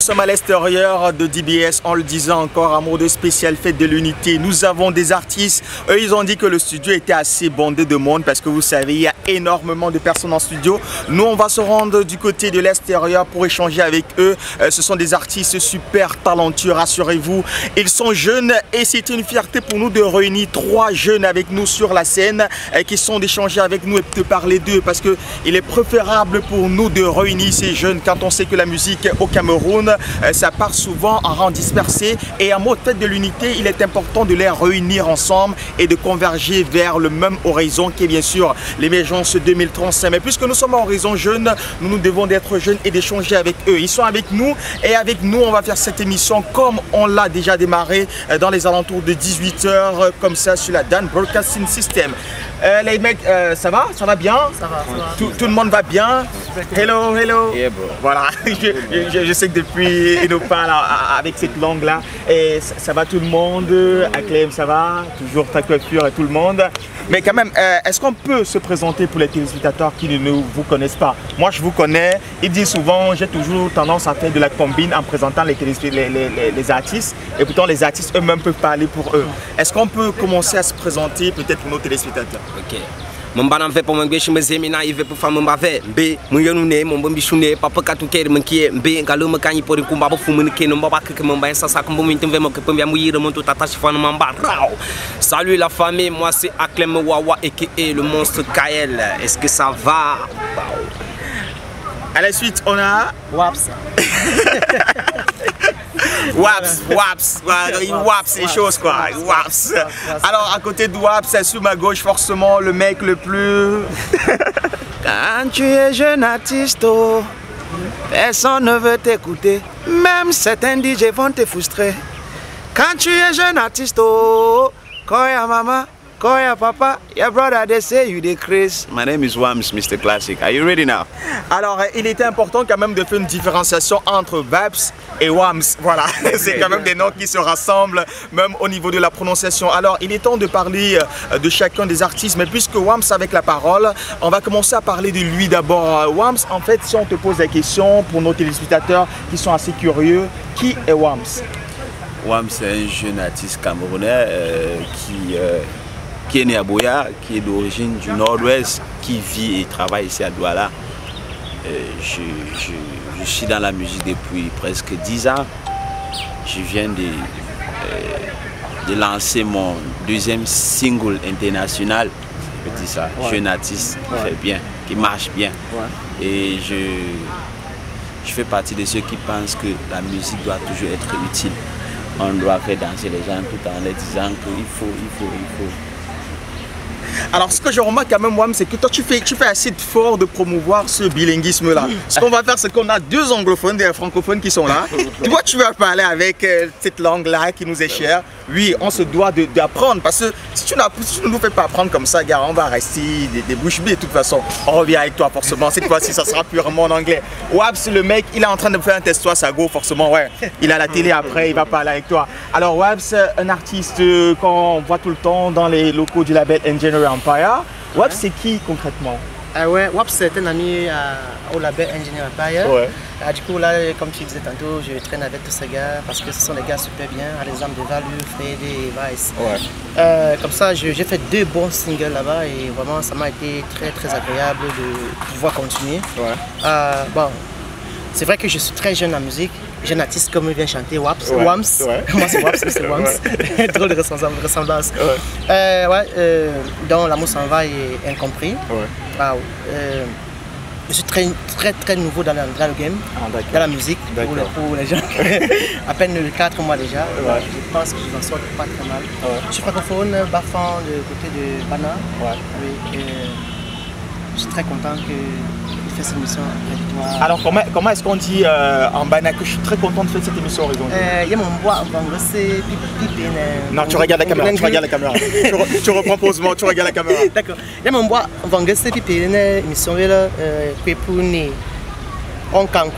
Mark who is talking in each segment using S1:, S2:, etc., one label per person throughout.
S1: sommes à l'extérieur de DBS, on le disait encore, amour de spécial, fête de l'unité. Nous avons des artistes. Eux, ils ont dit que le studio était assez bondé de monde parce que vous savez, il y a énormément de personnes en studio. Nous, on va se rendre du côté de l'extérieur pour échanger avec eux. Ce sont des artistes super talentueux, rassurez-vous. Ils sont jeunes et c'est une fierté pour nous de réunir 3 jeunes avec nous sur la scène qui sont d'échanger avec nous et de parler d'eux parce qu'il est préférable pour nous de réunir ces jeunes quand on sait que la musique au Cameroun, ça part souvent en rang dispersé et à mot de fête de l'unité, il est important de les réunir ensemble et de converger vers le même horizon qui est bien sûr l'émergence 2035. Mais puisque nous sommes à horizon jeune, nous devons d'être jeunes et d'échanger avec eux. Ils sont avec nous et avec nous, on va faire cette émission comme on l'a déjà démarré dans les alentours de 18h comme ça sur la Dan Broadcasting System. Les mecs, ça va? Ça va bien?
S2: Ça va.
S1: Tout le monde va bien? Hello, hello.
S3: Yeah, bro.
S1: Voilà, je sais que depuis, il nous parle avec cette langue-là. Et ça va tout le monde? Acclem, ça va? Toujours ta coiffure et tout le monde. Mais quand même, est-ce qu'on peut se présenter pour les téléspectateurs qui ne vous connaissent pas? Moi, je vous connais. Ils disent souvent, j'ai toujours tendance à faire de la combine en présentant les artistes. Et pourtant, les artistes eux-mêmes peuvent parler pour eux. Est-ce qu'on peut commencer à se présenter peut-être pour nos téléspectateurs?
S3: Ok. Mon banam fait pour mon gars, je me zémine, il veut pour faire mon bavé. B, mon youne, mon bon bichouné, papa katouké, mon qui est B, galou me cani pour une combat pour fumer, qui n'ont pas que mon bain, ça, comme mon interview, mon premier mouillé, mon tout attaché, fan, mon bar. Salut la famille, moi c'est Acclem Wawa et le monstre Kael. Est-ce que ça va?
S1: À la suite, on a
S2: Waps.
S1: Waps, les choses quoi. Waps. Alors à côté de Waps, c'est sous ma gauche forcément le mec le plus.
S4: Quand tu es jeune artiste, oh, personne ne veut t'écouter. Même certains DJ vont te frustrer. Quand tu es jeune artiste, oh, quand il y a maman, quand il y a papa, your brother, they say you the craze.
S5: My name is Wams, Mr. Classic. Are you ready now?
S1: Alors, il était important quand même de faire une différenciation entre Vaps et Wams. Voilà, c'est quand même des noms qui se rassemblent, même au niveau de la prononciation. Alors, il est temps de parler de chacun des artistes, mais puisque Wams avec la parole, on va commencer à parler de lui d'abord. Wams, en fait, si on te pose la question pour nos téléspectateurs qui sont assez curieux, qui est Wams?
S5: Wams, c'est un jeune artiste camerounais qui est né à Boya, qui est d'origine du nord-ouest, qui vit et travaille ici à Douala. Je suis dans la musique depuis presque 10 ans. Je viens de lancer mon 2e single international. Je dis ça, jeune artiste qui fait bien, qui marche bien. Et je fais partie de ceux qui pensent que la musique doit toujours être utile. On doit faire danser les gens tout en leur disant qu'il faut.
S1: Alors ce que je remarque quand même, Wam, c'est que toi tu fais assez fort de promouvoir ce bilinguisme là. Ce qu'on va faire, c'est qu'on a 2 anglophones et francophones qui sont là. Toi tu vas parler avec cette langue là qui nous est chère. Oui, on se doit d'apprendre parce que si tu ne nous fais pas apprendre comme ça, gars, on va rester des bouches bées de toute façon. On revient avec toi forcément, cette fois-ci ça sera purement en anglais. Wabs, le mec, il est en train de faire un test-toi, ça go forcément, ouais. Il a la télé après, il va parler avec toi. Alors Wabs, un artiste qu'on voit tout le temps dans les locaux du label Engineer Empire. Wabs, c'est qui concrètement?
S2: Ouais, Waps c'est un ami au label Engineer Empire.
S1: Ouais.
S2: Du coup là, comme tu disais tantôt, je traîne avec tous ces gars parce que ce sont des gars super bien, par exemple de Value, Fred et Vice.
S1: Ouais.
S2: Comme ça, j'ai fait 2 bons singles là-bas et vraiment ça m'a été très agréable de pouvoir continuer.
S1: Ouais.
S2: Bon, c'est vrai que je suis très jeune en musique. Jeune artiste comme il vient chanter Waps.
S1: Ouais.
S2: Wams.
S1: Ouais.
S2: Moi c'est Waps, c'est Wams. Drôle de ressemblance.
S1: Ouais.
S2: Donc l'amour s'en va et incompris.
S1: Ouais.
S2: Wow. Je suis très nouveau dans le game, dans la musique, pour les gens. À peine 4 mois déjà.
S1: Ouais.
S2: Je pense que je m'en sors pas très mal.
S1: Ouais.
S2: Je suis francophone, Bafan de côté de Bana.
S1: Ouais.
S2: Oui, je suis très content qu'il fasse cette émission avec toi.
S1: Alors comment est-ce qu'on dit en Bana que je suis très content de faire cette émission Horizon?
S2: Il y a mon bois, c'est pipi.
S1: Non, tu regardes la caméra, tu reprends posement, tu regardes la caméra.
S2: D'accord. Il y a mon bois, c'est pipi, une émission là, Kwepuni. On camp,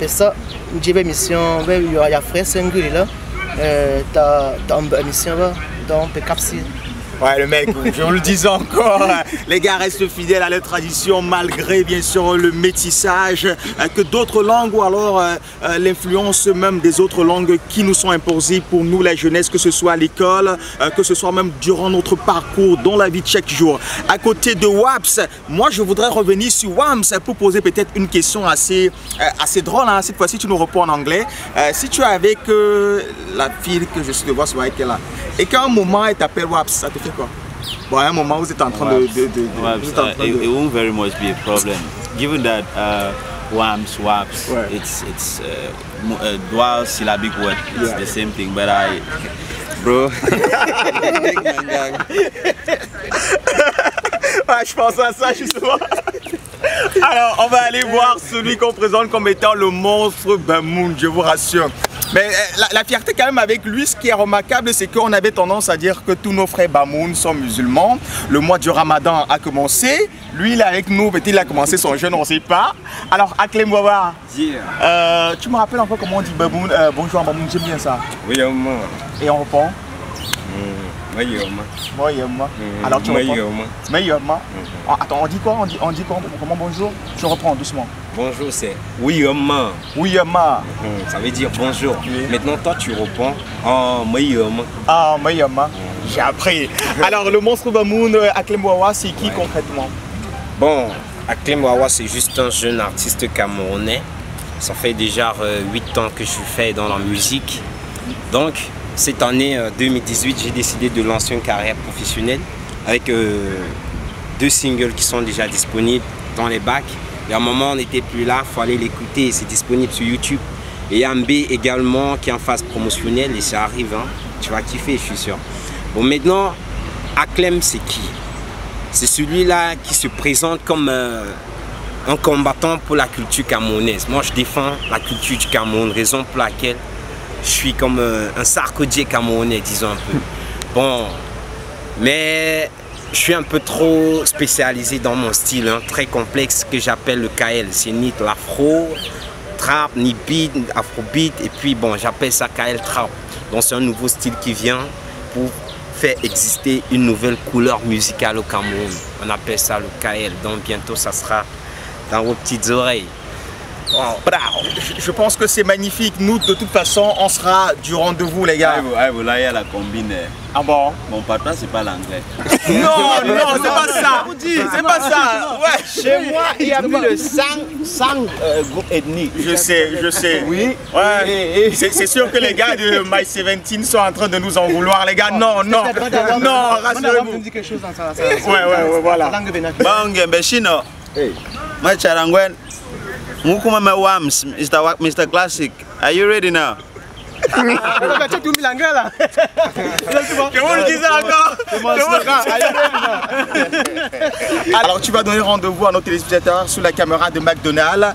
S2: ça, j'ai une émission, il y a frère Senguli là, t'as une émission là, donc Capsi.
S1: Ouais, le mec, je vous le disais encore, les gars restent fidèles à leur tradition malgré bien sûr le métissage, que d'autres langues ou alors l'influence même des autres langues qui nous sont imposées pour nous la jeunesse, que ce soit à l'école, que ce soit même durant notre parcours dans la vie de chaque jour. À côté de WAPS, moi je voudrais revenir sur WAMS pour poser peut-être une question assez drôle, hein. Cette fois-ci tu nous réponds en anglais. Si tu es avec la fille que je suis de voir sur là, et qu'à un moment elle t'appelle WAPS, ça te fait quoi? Bon, à un moment vous êtes en train de...
S5: It won't very much be a problem. Given that WAMS, WAPS,
S1: Ouais.
S5: it's a dual syllabic word. It's the same thing, but bro.
S1: Ouais, je pense à ça justement. Alors, on va aller voir celui qu'on présente comme étant le monstre Bamoun, je vous rassure. Mais la fierté quand même avec lui, ce qui est remarquable, c'est qu'on avait tendance à dire que tous nos frères Bamoun sont musulmans. Le mois du Ramadan a commencé. Lui, il est avec nous, peut-être il a commencé son jeûne, on ne sait pas. Alors, Aklem Wawa, tu me rappelles encore comment on dit Bamoun? Bonjour Bamoun, j'aime bien ça.
S3: Oui,
S1: Et on répond?
S3: moi.
S1: Alors tu reprends? Attends, on dit quoi? On dit quoi? Comment bonjour? Je reprends doucement.
S3: Bonjour, c'est oui, ça veut dire bonjour.
S1: Oui.
S3: Maintenant, toi, tu réponds en Mayoma.
S1: Ah, Mayama, j'ai appris. Alors, le monstre Bamoun, Aklem Wawa, c'est qui concrètement?
S3: Bon, Aklem Wawa, c'est juste un jeune artiste camerounais. Ça fait déjà 8 ans que je fais dans la musique. Donc, cette année 2018, j'ai décidé de lancer une carrière professionnelle avec 2 singles qui sont déjà disponibles dans les bacs. Et à un moment, on n'était plus là, il fallait l'écouter, c'est disponible sur YouTube. Et il y a un B également qui est en phase promotionnelle et ça arrive, hein. Tu vas kiffer, je suis sûr. Bon, maintenant, Aklem, c'est qui? C'est celui-là qui se présente comme un combattant pour la culture camerounaise. Moi, je défends la culture du Cameroun, raison pour laquelle je suis comme un sarcodier camerounais, disons un peu. Bon, mais je suis un peu trop spécialisé dans mon style, hein, très complexe, que j'appelle le KL. C'est ni l'afro, trap, ni beat, afrobeat, et puis bon, j'appelle ça KL trap. Donc c'est un nouveau style qui vient pour faire exister une nouvelle couleur musicale au Cameroun. On appelle ça le KL, donc bientôt ça sera dans vos petites oreilles.
S1: Wow. Je pense que c'est magnifique. Nous, de toute façon, on sera du rendez-vous, les gars.
S5: Là, il y a la combine.
S1: Ah bon?
S5: Mon patron, c'est pas l'anglais.
S1: Non, c'est pas ça. C'est pas ça. Ouais.
S4: Chez moi, il y a plus de 100 groupes ethniques.
S1: Je sais.
S4: Oui.
S1: Ouais. C'est sûr que les gars de My 17 sont en train de nous en vouloir, les gars. Non, rassurez-vous. Ouais, voilà.
S5: Bangue, Bechino. Moi, Charangwen. Mukuma my WAMS, Mr. Classic. Are you ready now?
S1: Que vous le disiez encore. Alors tu vas donner rendez-vous à nos téléspectateurs sous la caméra de McDonald's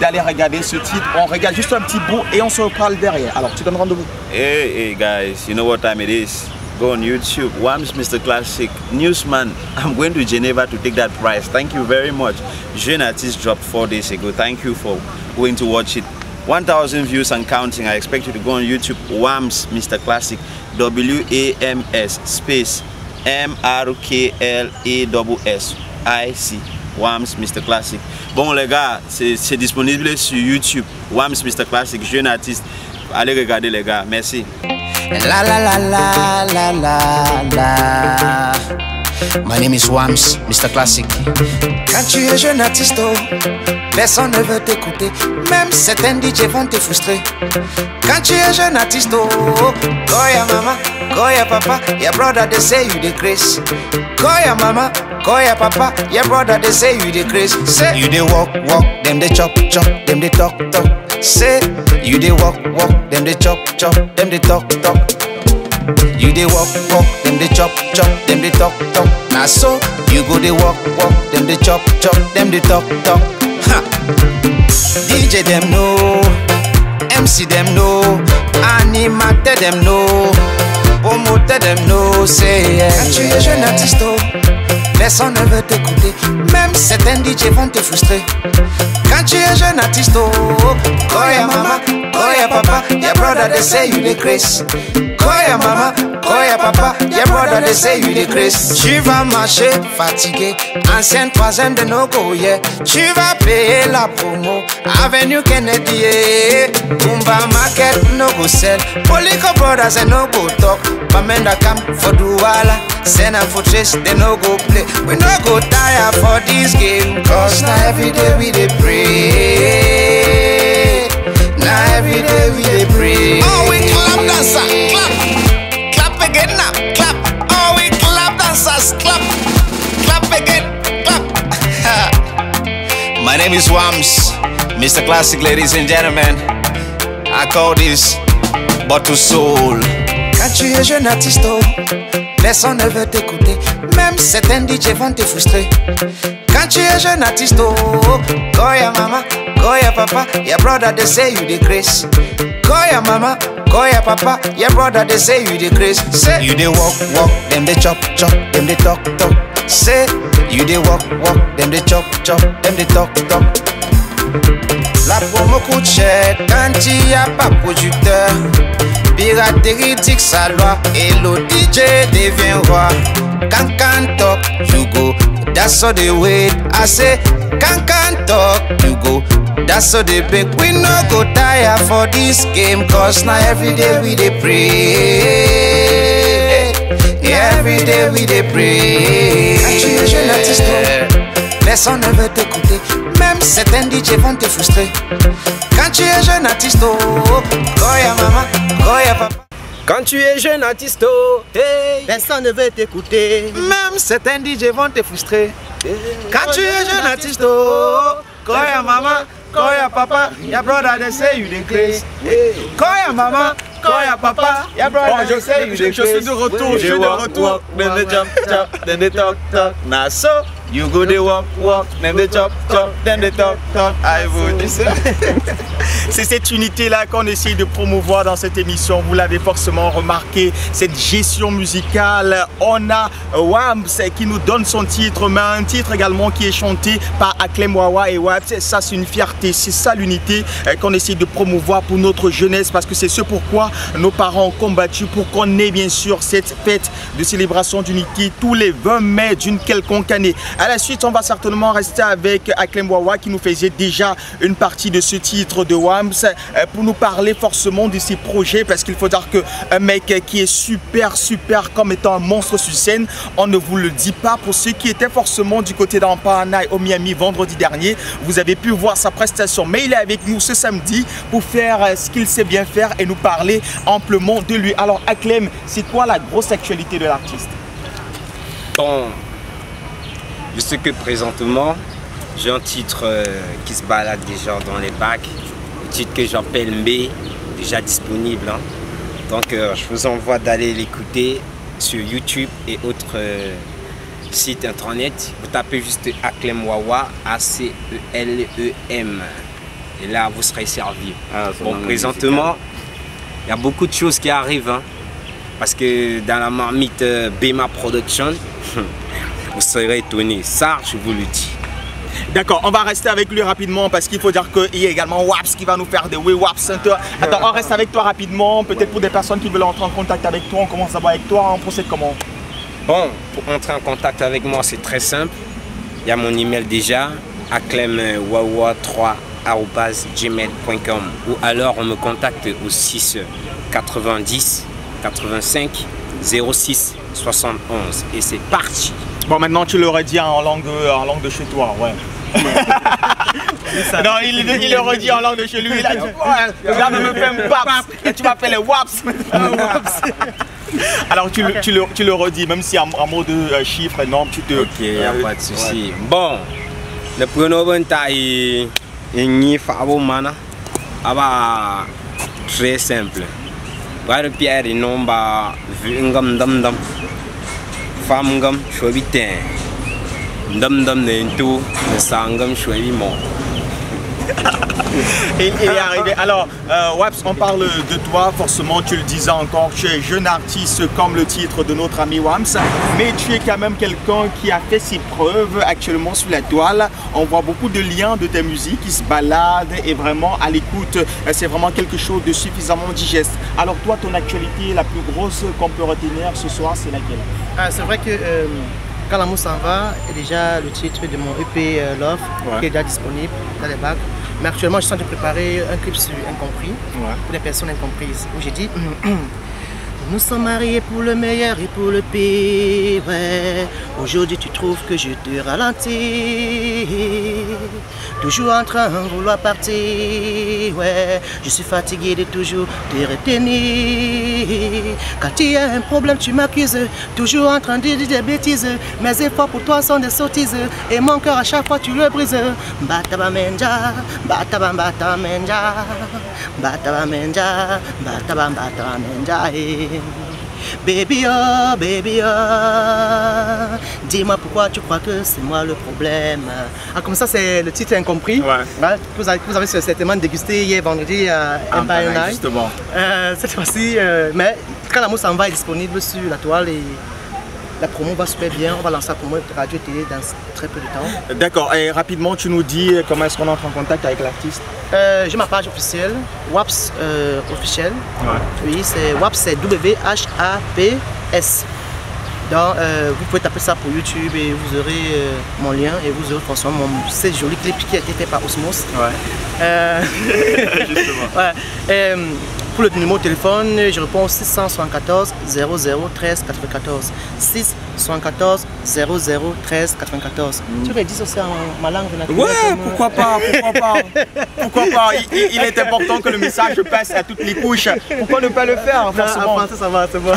S1: d'aller regarder ce titre. On regarde juste un petit bout et on se reparle derrière. Alors tu donnes rendez-vous.
S5: Hey guys, you know what time it is? Go on YouTube, WAMS Mr. Classic, Newsman. I'm going to Geneva to take that prize. Thank you very much. Jeune Artist dropped 4 days ago. Thank you for going to watch it. 1,000 views and counting. I expect you to go on YouTube, WAMS Mr. Classic, WAMS space MRKLASSIC, WAMS Mr. Classic. Bon les gars, c'est disponible sur YouTube, WAMS Mr. Classic, Jeune Artiste. Allez regarder les gars, merci.
S6: La la la la la la la. My name is WAMS, Mr. Classic. Quand tu es jeune artiste, personne ne veut t'écouter. Même certains DJ vont te frustrer. Quand tu es jeune artiste, call your mama, call your papa, your brother they say you the craze. Call your mama, call your papa, your brother they say you the craze. Say you they walk, them they chop, them they talk. Say you they walk, them they chop, them they talk. You they walk, them they chop, them they talk. Now so you go they walk, them they chop, them they talk. Ha. DJ them know, MC them know, animateur them know, promoteur them know. Say yeah. Quand tu es jeune artiste, personne ne veut t'écouter. Même certains DJ vont te frustrer. Quand tu es jeune artiste, call your mama, call your papa, your brother they say you the craze. Call Koya mama, koya papa, your brother they say you the grace. Tu vas marcher fatigué, ancien troisième de no go, yeah. Tu vas payer la promo, Avenue Kennedy, yeah. Kumba market no go sell, Polico brothers and no go talk. Pamenda camp for Douala, Sena for Trace, they no go play. We no go tire for this game, cause now every day we dey pray. Now every day we dey pray.
S4: Oh, we clap dancer, clap. Clap again now, clap. Oh, we clap dancers, clap. Clap again, clap. My name is Wams, Mr. Classic, ladies and gentlemen. I call this Bottle Soul.
S6: Quand tu es jeune artiste, personne ne veut t'écouter. Même certains DJ vont te frustrer. Quand tu es jeune artiste, Koya mama, Koya papa, your brother they say you the grace. Koya mama, Koya papa, your brother they say you the grace. Say you dey walk, walk, them they chop, chop, them they talk, talk. Say you dey walk, walk, them they chop, chop, them they talk, talk. La promo coûte cher quand il n'y a pas producteur. Piraterie dit que ça loi et le DJ devient roi. Can talk, you go, that's all the way. I say, can talk, you go, that's all the big. We no go tire for this game, cause now every day we dey pray. Yeah, every day we dey pray. Quand tu es jeune artiste, personne ne veut t'écouter. Même certains DJ vont te frustrer. Quand tu es jeune artiste, Koya mama, Koya papa.
S3: Quand tu es jeune artiste, hey.
S2: Personne ne veut t'écouter.
S4: Même certains DJ vont te frustrer. Quand tu es jeune artiste, Koya mama, Koya papa, your brother they say you the grace. Koya mama, Koya papa, your brother they say you the grace.
S1: Je suis de retour, je suis de retour.
S4: Then they jump, jump, then they talk, talk. Now so you go they walk, walk, then they chop, chop, then they talk, talk. I would say.
S1: C'est cette unité-là qu'on essaye de promouvoir dans cette émission. Vous l'avez forcément remarqué, cette gestion musicale. On a Wams qui nous donne son titre, mais un titre également qui est chanté par Aklem Wawa et Wams. Ça, c'est une fierté. C'est ça l'unité qu'on essaye de promouvoir pour notre jeunesse, parce que c'est ce pourquoi nos parents ont combattu, pour qu'on ait bien sûr cette fête de célébration d'unité tous les 20 mai d'une quelconque année. À la suite, on va certainement rester avec Aklem Wawa qui nous faisait déjà une partie de ce titre de Wams, pour nous parler forcément de ses projets, parce qu'il faut dire qu'un mec qui est super comme étant un monstre sur scène, on ne vous le dit pas. Pour ceux qui étaient forcément du côté d'Ampanaï au Miami vendredi dernier, vous avez pu voir sa prestation, mais il est avec nous ce samedi pour faire ce qu'il sait bien faire et nous parler amplement de lui. Alors Aklem, c'est quoi la grosse actualité de l'artiste?
S3: Bon, je sais que présentement, j'ai un titre qui se balade déjà dans les bacs. Le titre que j'appelle Mbé, déjà disponible. Hein. Donc je vous envoie d'aller l'écouter sur YouTube et autres sites internet. Vous tapez juste Aklem Wawa, A-C-E-L-E-M. Et là, vous serez servi. Ah, bon, présentement, il y a beaucoup de choses qui arrivent. Hein, parce que dans la marmite Bema Production, vous serez étonnés. Ça, je vous le dis.
S1: D'accord, on va rester avec lui rapidement parce qu'il faut dire qu'il y a également Waps qui va nous faire des Waps Center. Attends, on reste avec toi rapidement, peut-être pour des personnes qui veulent entrer en contact avec toi, on commence d'abord avec toi, on procède comment?
S3: Bon, pour entrer en contact avec moi, c'est très simple. Il y a mon email déjà, aklemwawa3@gmail.com, ou alors on me contacte au 6 90 85 06 71 et c'est parti.
S1: Bon, maintenant tu l'aurais dit en langue de chez toi, ouais. Non, il le redit en langue de chez lui. Il a dit ouais, regarde, me fais un Waps et tu m'appelles Waps. Alors tu le redis, même si en mot de chiffres, non, tu te.
S3: Ok, il n'y a pas de souci. Bon, le pronom est très simple. Voilà, Pierre, et non, bah, vu un gomme dam dam. Femme gomme, choisir dam dam ne tout, le sang gomme choisir mon.
S1: Il est arrivé. Alors, Waps, on parle de toi, forcément, tu le disais encore, tu es jeune artiste comme le titre de notre ami Wams, mais tu es quand même quelqu'un qui a fait ses preuves actuellement sur la toile. On voit beaucoup de liens de tes musiques qui se baladent et vraiment à l'écoute, c'est vraiment quelque chose de suffisamment digeste. Alors toi, ton actualité la plus grosse qu'on peut retenir ce soir, c'est laquelle?
S2: C'est vrai que Quand l'amour s'en va est déjà le titre de mon EP Love, qui est déjà disponible dans les bacs. Mais actuellement, je suis en train de préparer un clip sur Incompris, pour les personnes incomprises, où j'ai dit nous sommes mariés pour le meilleur et pour le pire. Ouais. Aujourd'hui, tu trouves que je te ralentis. Toujours en train de vouloir partir. Ouais. Je suis fatigué de toujours te retenir. Quand il y a un problème, tu m'accuses. Toujours en train de dire des bêtises. Mes efforts pour toi sont des sottises. Et mon cœur, à chaque fois, tu le brises. Bataba menja, bataba menja, bataba menja, bataba menja. Baby oh, dis-moi pourquoi tu crois que c'est moi le problème. Ah, comme ça, c'est le titre Incompris. Vous avez certainement dégusté hier vendredi à Empire Night.
S1: Justement.
S2: Cette fois-ci, mais Quand l'amour s'en va est disponible sur la toile et la promo va super bien. On va lancer la promo de radio et télé dans très peu de temps. D'accord. Et rapidement, tu nous dis comment est-ce qu'on entre en contact avec l'artiste? J'ai ma page officielle, Waps officiel. Oui, c'est Waps, c'est W-H-A-P-S. Donc, vous pouvez taper ça pour YouTube et vous aurez mon lien et vous aurez forcément ce joli clip qui a été fait par Osmos. Justement. Pour le numéro de téléphone, je réponds au 674 00 13 94. 674 00 13 94. Tu veux dire aussi en ma langue naturelle?
S1: Ouais, pourquoi pas, pourquoi pas. Il est important que le message passe à toutes les couches. Pourquoi ne pas le faire, forcément?
S2: En français, ça va, c'est bon.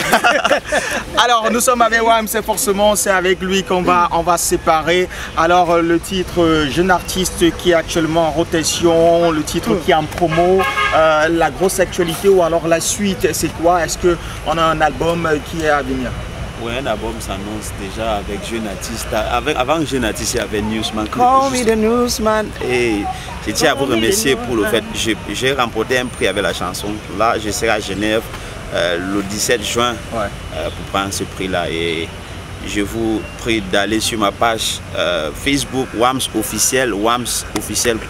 S1: Alors, nous sommes avec Wams, forcément, c'est avec lui qu'on va se séparer. Alors, le titre Jeune Artiste qui est actuellement en rotation, le titre qui est en promo, la grosse actualité ou alors la suite, c'est quoi? Est-ce qu'on a un album qui est à venir?
S5: Oui, un album s'annonce déjà avec Jeune Artiste. Avant Jeune Artiste, il y avait Newsman. Call me the Newsman. Et je tiens à vous remercier pour le fait que j'ai remporté un prix avec la chanson. Là, je serai à Genève le 17 juin pour prendre ce prix-là. Et je vous prie d'aller sur ma page Facebook Wams Officiel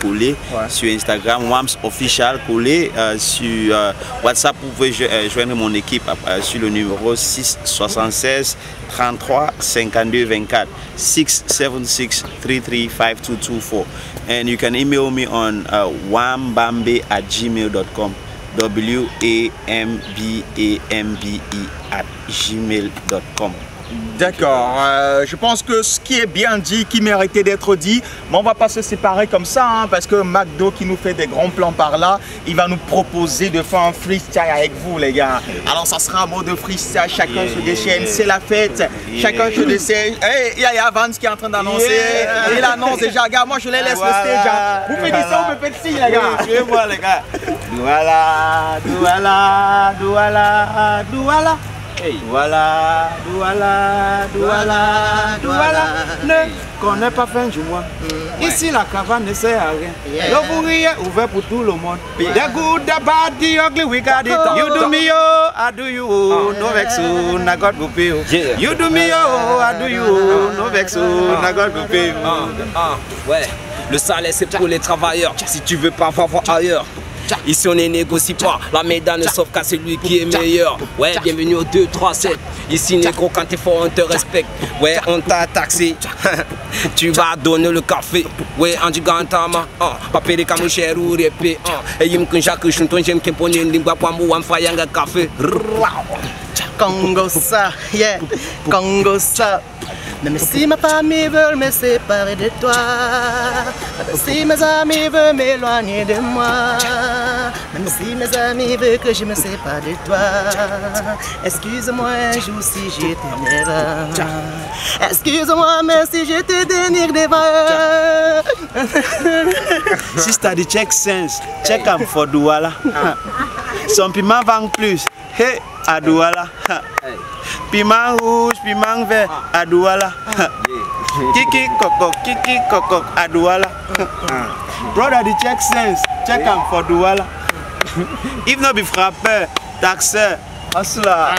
S5: collé, sur Instagram Wams Official collé, sur WhatsApp vous pouvez joindre mon équipe sur le numéro 676 33 52 24 676 33 5224 and you can email me on wambambe@gmail.com wambambe@gmail.com.
S1: D'accord, je pense que ce qui est bien dit, qui méritait d'être dit, mais on va pas se séparer comme ça, hein, parce que McDo qui nous fait des grands plans par là, il va nous proposer de faire un freestyle avec vous les gars. Alors ça sera un mot de freestyle, chacun se déchaîne, c'est la fête, chacun se déchaîne. Hey, il y a Vance qui est en train d'annoncer, il annonce déjà, gars, moi je les laisse le stage. Vous faites ça, on me fait ci les gars.
S5: Suivez-moi les gars. Douala, douala, douala, douala. Hey. Douala, douala, douala, douala. Ne connais pas fin du mois. Ici la caverne ne sert à rien. Le bourrier est ouvert pour tout le monde. The good, the bad, the ugly, we got it. You do me yo, I do you. No vex you, na God go pay you. You do me yo, I do you. No vex you, na God go pay you.
S3: Ouais, le salaire c'est pour les travailleurs. Si tu veux pas, va voir ailleurs. Ici on ne négocie pas, la médaille ne sauve qu'à celui qui est meilleur. Ouais, bienvenue au 237. Ici négro, quand t'es fort on te respecte. Ouais, on t'a taxé. Tu vas donner le café. Ouais, en gigantama. Papé de camoucher ou répé. Et yim kunjaku shunton jem kemponi lingua pambu wamfayanga café.
S2: Congo ça, yeah, Congo ça. Même si ma famille veut me séparer de toi, même si mes amis veulent m'éloigner de moi, même si mes amis veulent que je me sépare de toi, excuse-moi un jour si je t'énerve. Excuse-moi mais si je te dénigre devant.
S5: Sister, the check sense, check am for Douala. Son piment vend plus. Hey, à Douala. Piment rouge, piment vert, à Douala.
S4: Kiki Koko à Douala. Brother, the check sense. Check am for Douala. If not be frappeur, taxeur, hustler.